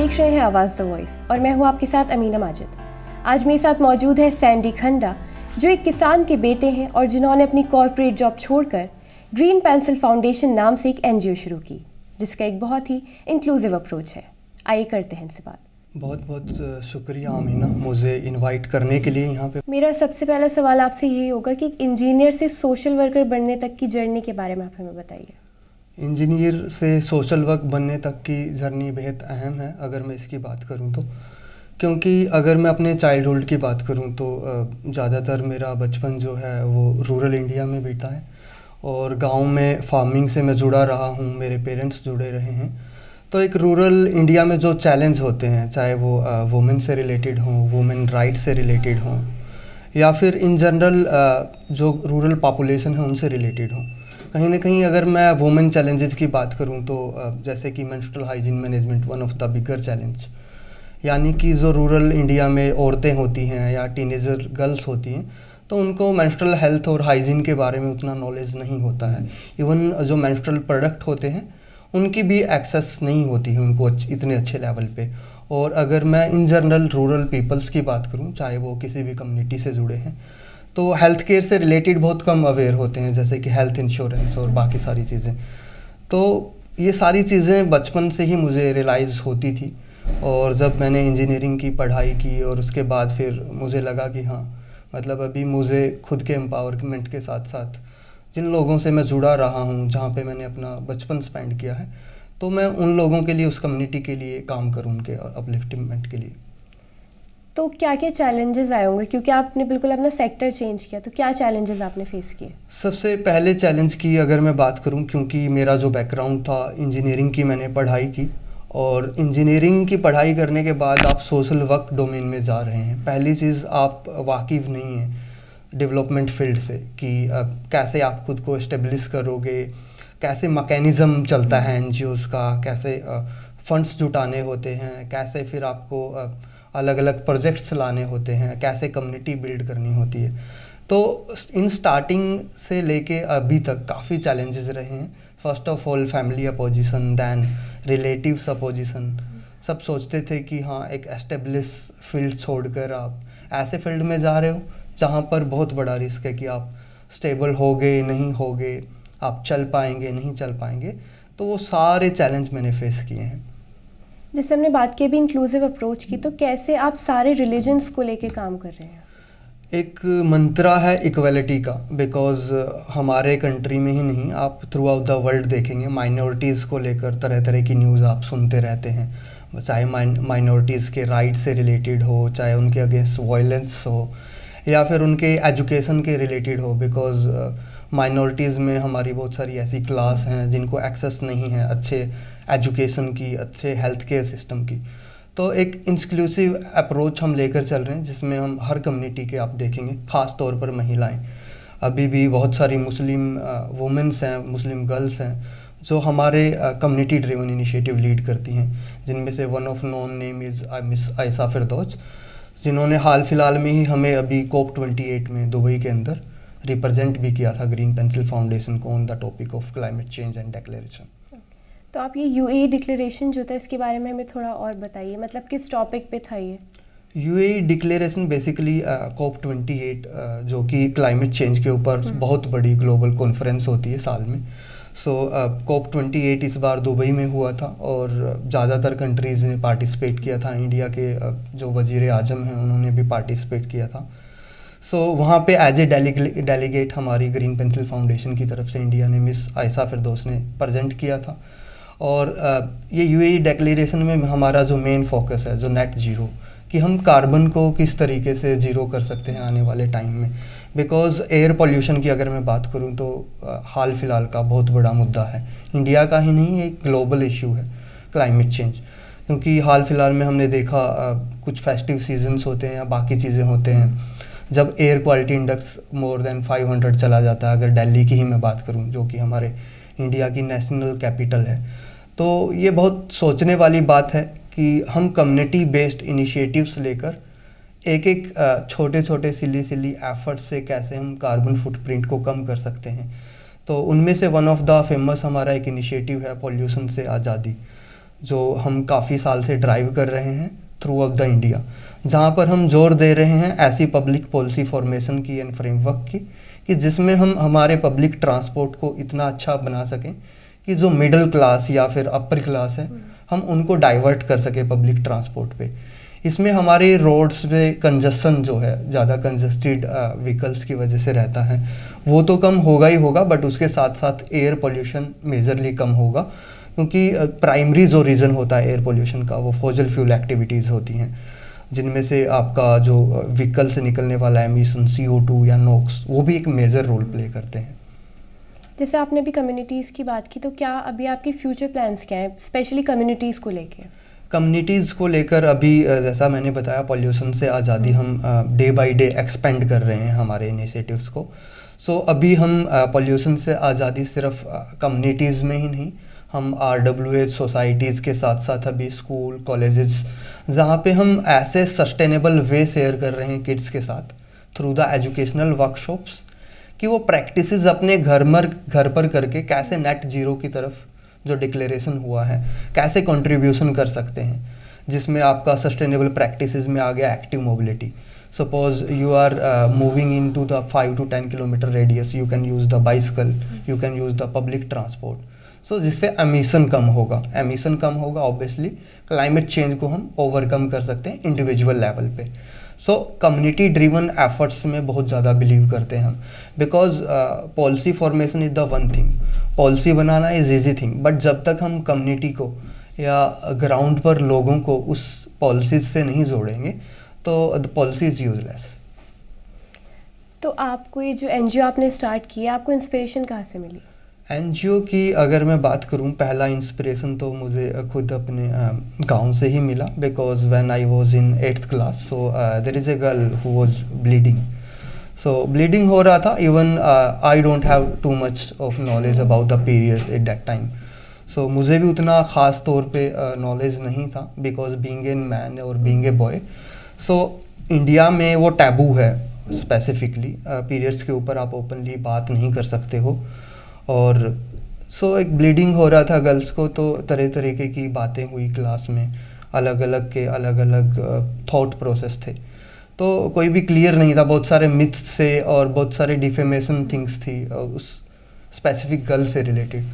देख रहे हैं आवाज़ द वॉइस और मैं हूं आपके साथ अमीना माजिद। आज मेरे साथ मौजूद है सैंडी खंडा, जो एक किसान के बेटे हैं और जिन्होंने अपनी कॉर्पोरेट जॉब छोड़कर ग्रीन पेंसिल फाउंडेशन नाम से एक NGO शुरू की, जिसका एक बहुत ही इंक्लूसिव अप्रोच है। आइए करते हैं इनसे बात। बहुत बहुत शुक्रिया अमीना, मुझे इनवाइट करने के लिए यहाँ पे। मेरा सबसे पहला सवाल आपसे यही होगा कि एक इंजीनियर से सोशल वर्कर बनने तक की जर्नी के बारे में आप हमें बताइए। इंजीनियर से सोशल वर्क बनने तक की जर्नी बेहद अहम है अगर मैं इसकी बात करूँ तो, क्योंकि अगर मैं अपने चाइल्डहुड की बात करूँ तो ज़्यादातर मेरा बचपन जो है वो रूरल इंडिया में बीता है और गांव में फार्मिंग से मैं जुड़ा रहा हूँ, मेरे पेरेंट्स जुड़े रहे हैं। तो एक रूरल इंडिया में जो चैलेंज होते हैं, चाहे वो वुमेन से रिलेटेड हों, वुमेन राइट से रिलेटेड हों, या फिर इन जनरल जो रूरल पॉपुलेशन है उनसे रिलेटेड हों, कहीं ना कहीं अगर मैं वुमेन चैलेंजेस की बात करूं तो जैसे कि menstrual hygiene management one of the bigger challenge, यानी कि जो रूरल इंडिया में औरतें होती हैं या टीनेजर गर्ल्स होती हैं तो उनको मेंस्ट्रुअल हेल्थ और हाइजीन के बारे में उतना नॉलेज नहीं होता है। इवन जो मेंस्ट्रुअल प्रोडक्ट होते हैं उनकी भी एक्सेस नहीं होती है उनको इतने अच्छे लेवल पे। और अगर मैं इन जनरल रूरल पीपल्स की बात करूं, चाहे वो किसी भी कम्युनिटी से जुड़े हैं, तो हेल्थ केयर से रिलेटेड बहुत कम अवेयर होते हैं, जैसे कि हेल्थ इंश्योरेंस और बाकी सारी चीज़ें। तो ये सारी चीज़ें बचपन से ही मुझे रियलाइज़ होती थी और जब मैंने इंजीनियरिंग की पढ़ाई की और उसके बाद फिर मुझे लगा कि हाँ, मतलब अभी मुझे खुद के एम्पावरमेंट के साथ साथ जिन लोगों से मैं जुड़ा रहा हूँ, जहाँ पे मैंने अपना बचपन स्पेंड किया है, तो मैं उन लोगों के लिए, उस कम्युनिटी के लिए काम करूँ, उनके अपलिफ्टमेंट के लिए। तो क्या क्या चैलेंजेस आए होंगे, क्योंकि आपने बिल्कुल अपना सेक्टर चेंज किया, तो क्या चैलेंजेस आपने फेस किए? सबसे पहले चैलेंज की अगर मैं बात करूं, क्योंकि मेरा जो बैकग्राउंड था इंजीनियरिंग की, मैंने पढ़ाई की और इंजीनियरिंग की पढ़ाई करने के बाद आप सोशल वर्क डोमेन में जा रहे हैं। पहली चीज़, आप वाकिफ़ नहीं हैं डेवलपमेंट फील्ड से कि कैसे आप खुद को इस्टेब्लिश करोगे, कैसे मैकेनिज़्म चलता है NGOs का, कैसे फंड्स जुटाने होते हैं, कैसे फिर आपको अलग अलग प्रोजेक्ट्स लाने होते हैं, कैसे कम्युनिटी बिल्ड करनी होती है। तो इन स्टार्टिंग से लेके अभी तक काफ़ी चैलेंजेस रहे हैं। First of all family opposition, then relatives opposition. सब सोचते थे कि हाँ, एक एस्टेब्लिश फील्ड छोड़कर आप ऐसे फील्ड में जा रहे हो जहाँ पर बहुत बड़ा रिस्क है कि आप स्टेबल होगे नहीं होगे, आप चल पाएंगे नहीं चल पाएंगे। तो वो सारे चैलेंज मैंने फेस किए हैं। जैसे हमने बात की अभी इंक्लूसिव अप्रोच की, तो कैसे आप सारे रिलीजन्स को लेके काम कर रहे हैं? एक मंत्रा है इक्वलिटी का, बिकॉज हमारे कंट्री में ही नहीं, आप थ्रू आउट द वर्ल्ड देखेंगे माइनॉरिटीज़ को लेकर तरह तरह की न्यूज़ आप सुनते रहते हैं, चाहे माइनॉरिटीज़ के राइट से रिलेटेड हो, चाहे उनके अगेंस्ट वायलेंस हो, या फिर उनके एजुकेशन के रिलेटेड हो। बिकॉज माइनॉरिटीज़ में हमारी बहुत सारी ऐसी क्लास हैं जिनको एक्सेस नहीं है अच्छे एजुकेशन की, अच्छे हेल्थ केयर सिस्टम की। तो एक इंक्लूसिव अप्रोच हम लेकर चल रहे हैं जिसमें हम हर कम्युनिटी के आप देखेंगे, ख़ास तौर पर महिलाएं। अभी भी बहुत सारी मुस्लिम वुमेंस हैं, मुस्लिम गर्ल्स हैं जो हमारे कम्युनिटी ड्रिवन इनिशिएटिव लीड करती हैं, जिनमें से one of known name is miss Ayesha Firdaus, जिन्होंने हाल फिलहाल में ही हमें अभी COP28 में दुबई के अंदर रिप्रेजेंट भी किया था ग्रीन पेंसिल फाउंडेशन को on the topic of climate change and declaration. तो आप ये UAE डिक्लेरेशन जो था, इसके बारे में हमें थोड़ा और बताइए, मतलब किस टॉपिक पे था ये? UAE डिक्लेरेशन बेसिकली COP28 जो कि क्लाइमेट चेंज के ऊपर बहुत बड़ी ग्लोबल कॉन्फ्रेंस होती है साल में। सो COP28 इस बार दुबई में हुआ था और ज़्यादातर कंट्रीज़ ने पार्टिसिपेट किया था। इंडिया के जो वज़ीर आज़म हैं उन्होंने भी पार्टिसिपेट किया था। सो वहाँ पे एज ए डेलीगेट हमारी ग्रीन पेंसिल फाउंडेशन की तरफ से इंडिया ने मिस आयशा फिरदौस ने प्रेजेंट किया था। और ये UAE डिक्लेरेशन में हमारा जो मेन फोकस है, जो नेट ज़ीरो, कि हम कार्बन को किस तरीके से ज़ीरो कर सकते हैं आने वाले टाइम में। बिकॉज़ एयर पोल्यूशन की अगर मैं बात करूं तो हाल फिलहाल का बहुत बड़ा मुद्दा है, इंडिया का ही नहीं, एक ग्लोबल इशू है क्लाइमेट चेंज। क्योंकि हाल फिलहाल में हमने देखा कुछ फेस्टिव सीजन्स होते हैं या बाकी चीज़ें होते हैं, जब air quality index more than 500 चला जाता है। अगर दिल्ली की ही मैं बात करूं जो कि हमारे इंडिया की नेशनल कैपिटल है, तो ये बहुत सोचने वाली बात है कि हम कम्युनिटी बेस्ड इनिशिएटिव्स लेकर एक एक छोटे छोटे सिली एफर्ट से कैसे हम कार्बन फुटप्रिंट को कम कर सकते हैं। तो उनमें से वन ऑफ द फेमस हमारा एक इनिशिएटिव है पॉल्यूशन से आज़ादी। जो हम काफ़ी साल से ड्राइव कर रहे हैं थ्रू आउट द इंडिया, जहाँ पर हम जोर दे रहे हैं ऐसी पब्लिक पॉलिसी फॉर्मेशन की एंड फ्रेमवर्क की कि जिसमें हम हमारे पब्लिक ट्रांसपोर्ट को इतना अच्छा बना सकें कि जो मिडिल क्लास या फिर अपर क्लास है हम उनको डाइवर्ट कर सकें पब्लिक ट्रांसपोर्ट पे। इसमें हमारे रोड्स पे कंजस्शन जो है, ज़्यादा कंजस्टेड व्हीकल्स की वजह से रहता है, वो तो कम होगा ही होगा, बट उसके साथ साथ एयर पोल्यूशन मेजरली कम होगा, क्योंकि प्राइमरी जो रीज़न होता है एयर पोल्यूशन का वो फॉसिल फ्यूल एक्टिविटीज़ होती हैं, जिनमें से आपका जो व्हीकल से निकलने वाला एमिशन CO2 या नॉक्स वो भी एक मेजर रोल प्ले करते हैं। जैसे आपने भी कम्युनिटीज़ की बात की, तो क्या अभी आपके फ्यूचर प्लान्स क्या हैं स्पेशली कम्युनिटीज़ को लेके? कम्युनिटीज़ को लेकर अभी जैसा मैंने बताया पॉल्यूशन से आज़ादी हम डे बाय डे एक्सपेंड कर रहे हैं हमारे इनिशिएटिव्स को। सो अभी हम पॉल्यूशन से आज़ादी सिर्फ कम्युनिटीज़ में ही नहीं, हम RWH सोसाइटीज़ के साथ साथ अभी स्कूल कॉलेजेस जहाँ पे हम ऐसे सस्टेनेबल वे शेयर कर रहे हैं किड्स के साथ थ्रू द एजुकेशनल वर्कशॉप्स कि वो प्रैक्टिसेस अपने घर पर करके कैसे नेट जीरो की तरफ जो डिक्लेरेशन हुआ है कैसे कंट्रीब्यूशन कर सकते हैं, जिसमें आपका सस्टेनेबल प्रैक्टिसेस में आ गया active mobility. Suppose you are moving in to the 5 to 10 kilometre radius, you can use the bicycle, you can use the public transport. So जिससे एमिशन कम होगा ऑब्वियसली क्लाइमेट चेंज को हम ओवरकम कर सकते हैं इंडिविजुअल लेवल पे। सो community driven efforts में बहुत ज़्यादा बिलीव करते हैं हम, because policy formation is the one thing, policy banana is easy thing, but जब तक हम कम्युनिटी को या ग्राउंड पर लोगों को उस पॉलिसीज से नहीं जोड़ेंगे तो द पॉलिसी इज़ यूजलेस। तो आपको ये जो NGO आपने स्टार्ट किया, आपको इंस्पिरेशन कहाँ से मिली? NGO की अगर मैं बात करूं, पहला इंस्पिरेशन तो मुझे खुद अपने गांव से ही मिला, because when I was in 8th class, so there is a girl who was bleeding. So bleeding हो रहा था, even I don't have too much of knowledge about the periods at that time. So मुझे भी उतना ख़ास तौर पे knowledge नहीं था, बिकॉज बीइंग ए मैन और being a boy. So India में वो टैबू है स्पेसिफिकली, पीरियड्स के ऊपर आप ओपनली बात नहीं कर सकते हो। और एक ब्लीडिंग हो रहा था गर्ल्स को, तो तरह तरीके की बातें हुई क्लास में, अलग अलग थॉट प्रोसेस थे, तो कोई भी क्लियर नहीं था, बहुत सारे मिथ्स थे और बहुत सारे डिफेमेशन थिंग्स थी उस स्पेसिफिक गर्ल से रिलेटेड।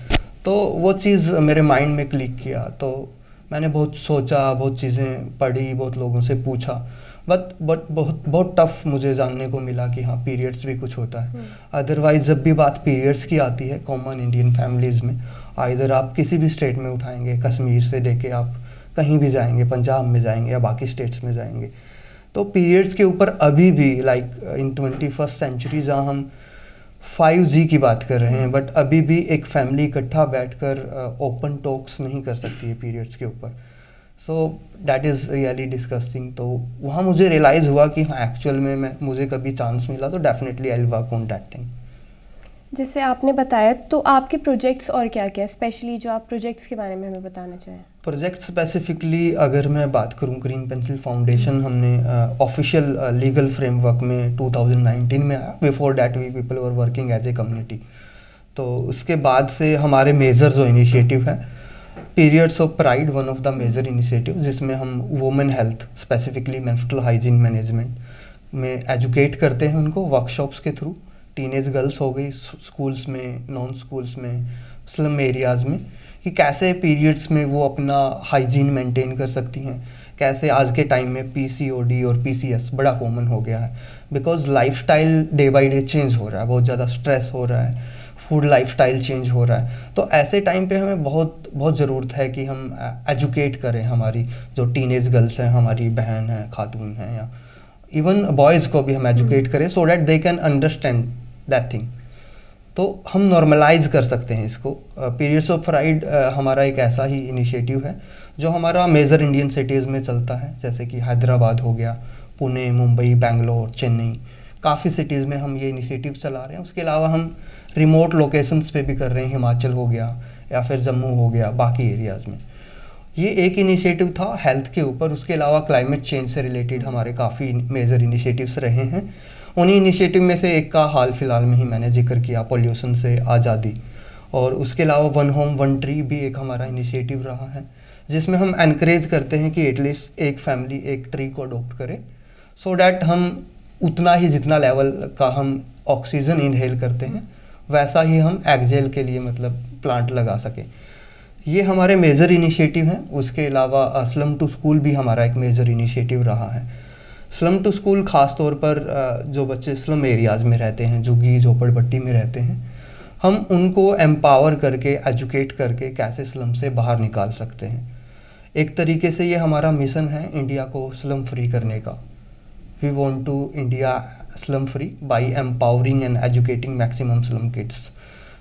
तो वो चीज़ मेरे माइंड में क्लिक किया, तो मैंने बहुत सोचा, बहुत चीज़ें पढ़ी, बहुत लोगों से पूछा, बट बहुत टफ मुझे जानने को मिला कि हाँ पीरियड्स भी कुछ होता है। अदरवाइज जब भी बात पीरियड्स की आती है कॉमन इंडियन फैमिलीज़ में, आइदर आप किसी भी स्टेट में उठाएंगे, कश्मीर से लेके आप कहीं भी जाएंगे, पंजाब में जाएंगे या बाकी स्टेट्स में जाएंगे, तो पीरियड्स के ऊपर अभी भी लाइक इन 21st सेंचुरी जहाँ हम 5G की बात कर रहे हैं, बट अभी भी एक फैमिली इकट्ठा बैठकर ओपन टॉक्स नहीं कर सकती है पीरियड्स के ऊपर। So that is really disgusting. तो वहाँ मुझे रियलाइज़ हुआ कि हाँ एक्चुअल में मुझे कभी चांस मिला तो definitely I will work on that thing. जैसे आपने बताया, तो आपके प्रोजेक्ट्स और क्या क्या, स्पेशली जो आप प्रोजेक्ट्स के बारे में हमें बताना चाहें? प्रोजेक्ट स्पेसिफिकली अगर मैं बात करूं, ग्रीन पेंसिल फाउंडेशन हमने ऑफिशियल लीगल फ्रेमवर्क में 2019 में आया। Before that we people were working as a community. तो उसके बाद से हमारे मेजर जो इनिशिएटिव है, periods of pride one of the major initiative, जिसमें हम women health specifically menstrual hygiene management में एजुकेट करते हैं उनको वर्कशॉप्स के थ्रू। टीनेज गर्ल्स हो गई, स्कूल्स में, नॉन स्कूल्स में, स्लम एरियाज़ में, कि कैसे पीरियड्स में वो अपना हाइजीन मेंटेन कर सकती हैं, कैसे आज के टाइम में PCOD और PCS बड़ा कॉमन हो गया है, because lifestyle day by day change हो रहा है, बहुत ज़्यादा स्ट्रेस हो रहा है, फूड लाइफस्टाइल चेंज हो रहा है। तो ऐसे टाइम पे हमें बहुत ज़रूरत है कि हम एजुकेट करें हमारी जो टीनेज गर्ल्स हैं, हमारी बहन हैं, खातून हैं, या इवन बॉयज़ को भी हम एजुकेट करें, सो that they can understand that thing. तो हम नॉर्मलाइज कर सकते हैं इसको। पीरियड्स ऑफ प्राइड हमारा एक ऐसा ही इनिशिएटिव है जो हमारा मेजर इंडियन सिटीज़ में चलता है, जैसे कि हैदराबाद हो गया, पुणे, मुंबई, बेंगलोर, चेन्नई, काफ़ी सिटीज़ में हम ये इनिशिएटिव चला रहे हैं। उसके अलावा हम रिमोट लोकेशंस पे भी कर रहे हैं, हिमाचल हो गया या फिर जम्मू हो गया, बाकी एरियाज़ में। ये एक इनिशिएटिव था हेल्थ के ऊपर। उसके अलावा क्लाइमेट चेंज से रिलेटेड हमारे काफ़ी मेजर इनिशिएटिव्स रहे हैं। उन्हीं इनिशिएटिव में से एक का हाल फिलहाल में ही मैंने जिक्र किया, पॉल्यूशन से आज़ादी। और उसके अलावा वन होम वन ट्री भी एक हमारा इनिशिएटिव रहा है, जिसमें हम एनकरेज करते हैं कि एटलीस्ट एक फैमिली एक ट्री को अडोप्ट करे, सो डैट हम उतना ही जितना लेवल का हम ऑक्सीजन इनहेल करते हैं वैसा ही हम एक्सहेल के लिए मतलब प्लांट लगा सकें। ये हमारे मेजर इनिशिएटिव हैं। उसके अलावा स्लम टू स्कूल भी हमारा एक मेजर इनिशिएटिव रहा है। स्लम टू स्कूल ख़ास तौर पर जो बच्चे स्लम एरियाज़ में रहते हैं, झुग्गी झोपड़पट्टी में रहते हैं, हम उनको एम्पावर करके एजुकेट करके कैसे स्लम से बाहर निकाल सकते हैं। एक तरीके से ये हमारा मिशन है इंडिया को स्लम फ्री करने का। We want to India slum free by empowering and educating maximum slum kids.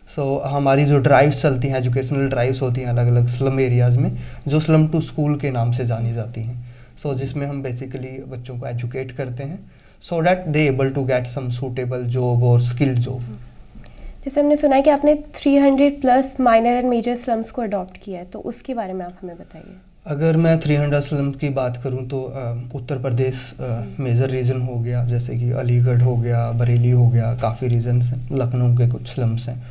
So हमारी जो ड्राइव्स चलती हैं, एजुकेशनल ड्राइव्स होती हैं अलग अलग स्लम एरियाज़ में, जो स्लम टू स्कूल के नाम से जानी जाती हैं। सो जिसमें हम बेसिकली बच्चों को एजुकेट करते हैं so that they able to get some suitable job और स्किल्ड जॉब। जैसे हमने सुना है कि आपने 300 plus minor and major slums को अडॉप्ट किया है, तो उसके बारे में आप हमें बताइए। अगर मैं 300 स्लम की बात करूं तो उत्तर प्रदेश मेजर रीजन हो गया, जैसे कि अलीगढ़ हो गया, बरेली हो गया, काफ़ी रीजन्स हैं, लखनऊ के कुछ स्लम्स हैं।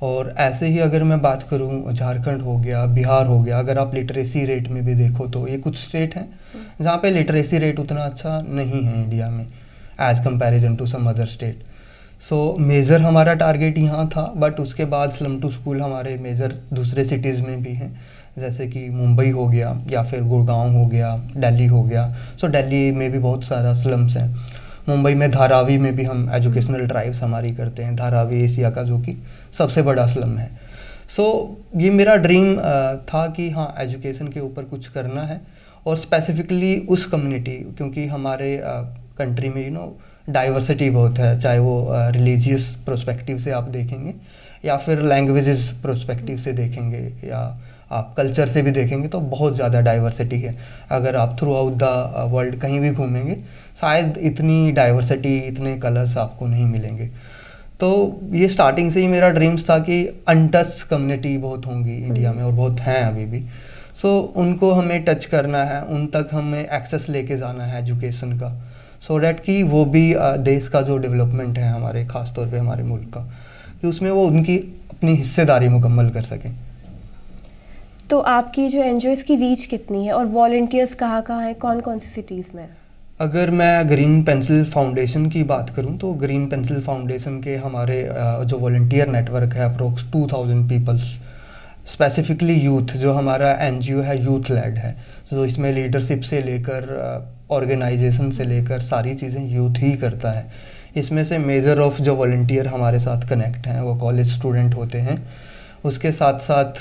और ऐसे ही अगर मैं बात करूं झारखंड हो गया, बिहार हो गया। अगर आप लिटरेसी रेट में भी देखो तो ये कुछ स्टेट हैं जहाँ पे लिटरेसी रेट उतना अच्छा नहीं है इंडिया में as comparison to some other state. So major हमारा टारगेट यहाँ था, बट उसके बाद स्लम टू स्कूल हमारे मेजर दूसरे सिटीज़ में भी हैं, जैसे कि मुंबई हो गया या फिर गुड़गांव हो गया, दिल्ली हो गया। सो दिल्ली में भी बहुत सारा स्लम्स हैं। मुंबई में धारावी में भी हम एजुकेशनल ड्राइव्स हमारी करते हैं। धारावी एशिया का जो कि सबसे बड़ा स्लम है। सो ये मेरा ड्रीम था कि हाँ एजुकेशन के ऊपर कुछ करना है, और स्पेसिफिकली उस कम्युनिटी, क्योंकि हमारे कंट्री में डाइवर्सिटी बहुत है, चाहे वो रिलीजियस प्रोस्पेक्टिव से आप देखेंगे या फिर लैंग्वेजेस प्रोस्पेक्टिव से देखेंगे या आप कल्चर से भी देखेंगे, तो बहुत ज़्यादा डाइवर्सिटी है। अगर आप थ्रू आउट द वर्ल्ड कहीं भी घूमेंगे शायद इतनी डाइवर्सिटी, इतने कलर्स आपको नहीं मिलेंगे। तो ये स्टार्टिंग से ही मेरा ड्रीम्स था कि अनटच कम्युनिटी बहुत होंगी इंडिया में, और बहुत हैं अभी भी। सो उनको हमें टच करना है, उन तक हमें एक्सेस लेके जाना है एजुकेशन का, सो डैट कि वो भी देश का जो डेवलपमेंट है हमारे, ख़ास तौर पे हमारे मुल्क का, कि उसमें वो उनकी अपनी हिस्सेदारी मुकम्मल कर सकें। तो आपकी जो एनजीओ इसकी रीच कितनी है और वॉलंटियर्स कहाँ कहाँ हैं, कौन कौन सी सिटीज़ में? अगर मैं ग्रीन पेंसिल फाउंडेशन की बात करूं तो ग्रीन पेंसिल फाउंडेशन के हमारे जो वॉलंटियर नेटवर्क है अप्रोक्स 2000 पीपल्स, स्पेसिफिकली यूथ, जो हमारा एनजीओ है यूथ लेड है। तो इसमें लीडरशिप से लेकर ऑर्गेनाइजेशन से लेकर सारी चीज़ें यूथ ही करता है। इसमें से मेजर ऑफ जो वॉलंटियर हमारे साथ कनेक्ट हैं वो कॉलेज स्टूडेंट होते हैं। उसके साथ साथ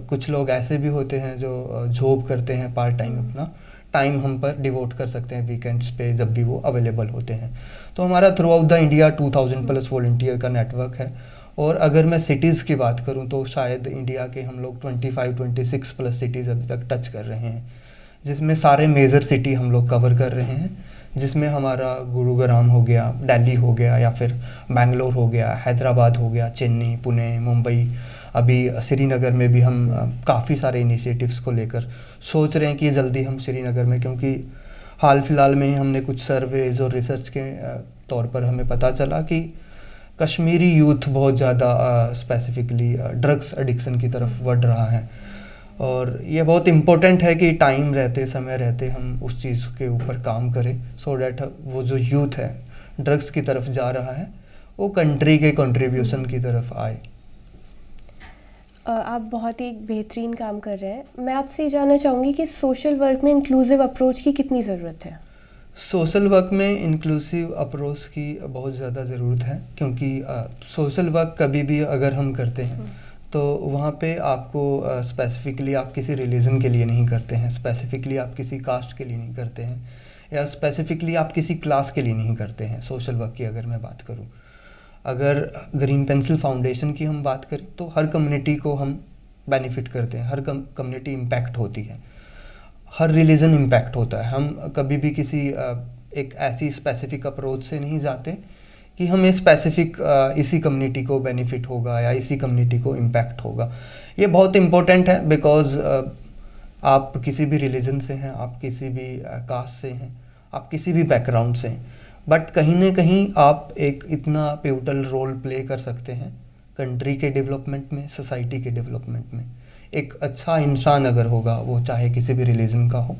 कुछ लोग ऐसे भी होते हैं जो जॉब करते हैं पार्ट टाइम, अपना टाइम हम पर डिवोट कर सकते हैं वीकेंड्स पे जब भी वो अवेलेबल होते हैं। तो हमारा through out the India 2000 plus volunteer का नेटवर्क है। और अगर मैं सिटीज़ की बात करूं तो शायद इंडिया के हम लोग 25-26 प्लस सिटीज़ अभी तक टच कर रहे हैं, जिसमें सारे मेजर सिटी हम लोग कवर कर रहे हैं, जिसमें हमारा गुरुग्राम हो गया, दिल्ली हो गया, या फिर बेंगलोर हो गया, हैदराबाद हो गया, चेन्नई, पुणे, मुंबई। अभी श्रीनगर में भी हम काफ़ी सारे इनिशिएटिव्स को लेकर सोच रहे हैं कि जल्दी हम श्रीनगर में, क्योंकि हाल फिलहाल में ही हमने कुछ सर्वेज और रिसर्च के तौर पर हमें पता चला कि कश्मीरी यूथ बहुत ज़्यादा स्पेसिफिकली ड्रग्स एडिक्शन की तरफ बढ़ रहा है। और ये बहुत इम्पोर्टेंट है कि टाइम रहते, समय रहते हम उस चीज़ के ऊपर काम करें, सो डैट वो जो यूथ है ड्रग्स की तरफ जा रहा है वो कंट्री के कंट्रीब्यूशन की तरफ आए। आप बहुत ही बेहतरीन काम कर रहे हैं। मैं आपसे ये जानना चाहूँगी कि सोशल वर्क में इंक्लूसिव अप्रोच की कितनी ज़रूरत है? सोशल वर्क में इंक्लूसिव अप्रोच की बहुत ज़्यादा ज़रूरत है, क्योंकि सोशल वर्क कभी भी अगर हम करते हैं तो वहाँ पे आपको स्पेसिफिकली आप किसी रिलीजन के लिए नहीं करते हैं, स्पेसिफिकली आप किसी कास्ट के लिए नहीं करते हैं, या स्पेसिफिकली आप किसी क्लास के लिए नहीं करते हैं। सोशल वर्क की अगर मैं बात करूँ, अगर ग्रीन पेंसिल फाउंडेशन की हम बात करें तो हर कम्युनिटी को हम बेनिफिट करते हैं, हर कम्युनिटी इम्पैक्ट होती है, हर रिलीजन इम्पैक्ट होता है। हम कभी भी किसी एक ऐसी स्पेसिफिक अप्रोच से नहीं जाते कि हमें स्पेसिफिक इसी कम्युनिटी को बेनिफिट होगा या इसी कम्युनिटी को इम्पैक्ट होगा। ये बहुत इम्पोर्टेंट है, बिकॉज़ आप किसी भी रिलीजन से हैं, आप किसी भी कास्ट से हैं, आप किसी भी बैकग्राउंड से हैं, बट कहीं ना कहीं आप एक इतना पिवटल रोल प्ले कर सकते हैं कंट्री के डेवलपमेंट में, सोसाइटी के डेवलपमेंट में। एक अच्छा इंसान अगर होगा, वो चाहे किसी भी रिलीजन का हो,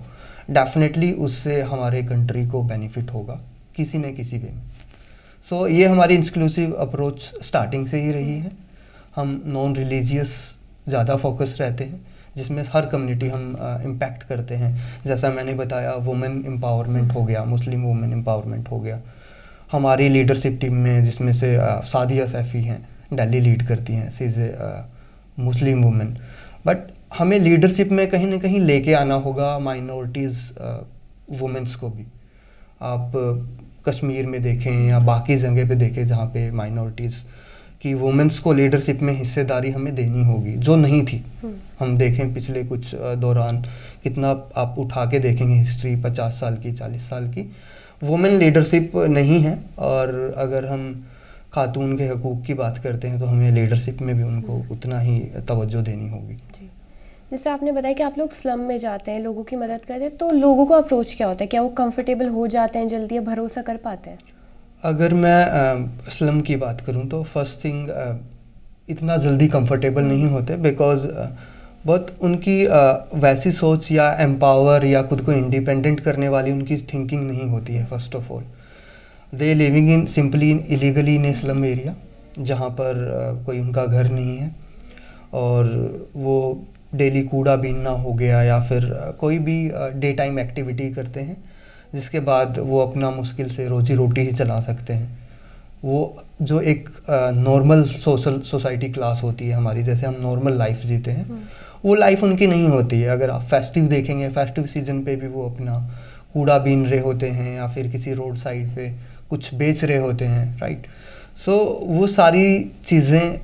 डेफिनेटली उससे हमारे कंट्री को बेनिफिट होगा किसी न किसी वे में। सो ये हमारी इंक्लूसिव अप्रोच स्टार्टिंग से ही रही है। हम नॉन रिलीजियस ज़्यादा फोकस रहते हैं, जिसमें हर कम्युनिटी हम इम्पैक्ट करते हैं। जैसा मैंने बताया, वुमेन एम्पावरमेंट हो गया, मुस्लिम वुमेन एम्पावरमेंट हो गया। हमारी लीडरशिप टीम में जिसमें से सादिया सैफ़ी हैं, दिल्ली लीड करती हैं, she is a Muslim women. But हमें लीडरशिप में कहीं ना कहीं लेके आना होगा माइनॉरिटीज़ वुमेंस को भी। आप कश्मीर में देखें या बाकी जगह पे देखें जहाँ पे माइनॉरिटीज़ की वुमेंस को लीडरशिप में हिस्सेदारी हमें देनी होगी, जो नहीं थी। हम देखें पिछले कुछ दौरान कितना आप उठा के देखेंगे हिस्ट्री 50 साल की, 40 साल की, वुमेन लीडरशिप नहीं है। और अगर हम खातून के हकूक़ की बात करते हैं तो हमें लीडरशिप में भी उनको उतना ही तवज्जो देनी होगी। जी, जैसे आपने बताया कि आप लोग स्लम में जाते हैं, लोगों की मदद करते हैं, तो लोगों का अप्रोच क्या होता है? क्या वो कंफर्टेबल हो जाते हैं जल्दी या भरोसा कर पाते हैं? अगर मैं स्लम की बात करूं तो फर्स्ट थिंग, इतना जल्दी कंफर्टेबल नहीं होते, बिकॉज़ बहुत उनकी वैसी सोच या एम्पावर या खुद को इंडिपेंडेंट करने वाली उनकी थिंकिंग नहीं होती है। First of all they living in simply illegally in slum area, जहाँ पर कोई उनका घर नहीं है, और वो डेली कूड़ा बीनना हो गया या फिर कोई भी डे टाइम एक्टिविटी करते हैं, जिसके बाद वो अपना मुश्किल से रोजी रोटी ही चला सकते हैं। वो जो एक नॉर्मल सोसाइटी क्लास होती है हमारी, जैसे हम नॉर्मल लाइफ जीते हैं, वो लाइफ उनकी नहीं होती है। अगर आप फेस्टिव देखेंगे, फेस्टिव सीजन पे भी वो अपना कूड़ा बीन रहे होते हैं या फिर किसी रोड साइड पे कुछ बेच रहे होते हैं, राइट। सो वो सारी चीज़ें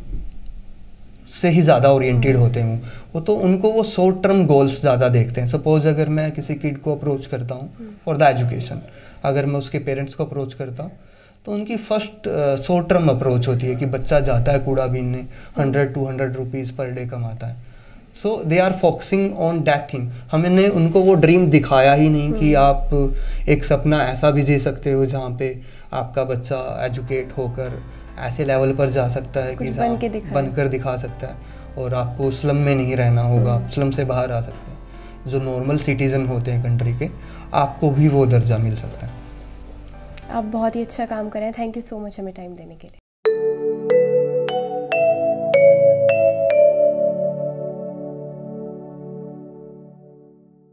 से ही ज़्यादा ओरिएंटेड होते हैं वो तो उनको वो शॉर्ट टर्म गोल्स ज़्यादा देखते हैं। सपोज अगर मैं किसी किड को अप्रोच करता हूँ फॉर द एजुकेशन, अगर मैं उसके पेरेंट्स को अप्रोच करता हूँ तो उनकी फर्स्ट शॉर्ट टर्म अप्रोच होती है कि बच्चा जाता है कूड़ा बीनने, 100-200 रुपीज़ पर डे कमाता है। So they are focusing on that thing. हमने उनको वो ड्रीम दिखाया ही नहीं कि आप एक सपना ऐसा भी जी सकते हो जहाँ पे आपका बच्चा एजुकेट होकर ऐसे लेवल पर जा सकता है कि बनकर दिखा सकता है, और आपको स्लम में नहीं रहना होगा, आप स्लम से बाहर आ सकते हैं। जो नॉर्मल सिटीज़न होते हैं कंट्री के, आपको भी वो दर्जा मिल सकता है। आप बहुत ही अच्छा काम कर रहे हैं। थैंक यू सो मच हमें टाइम देने के लिए।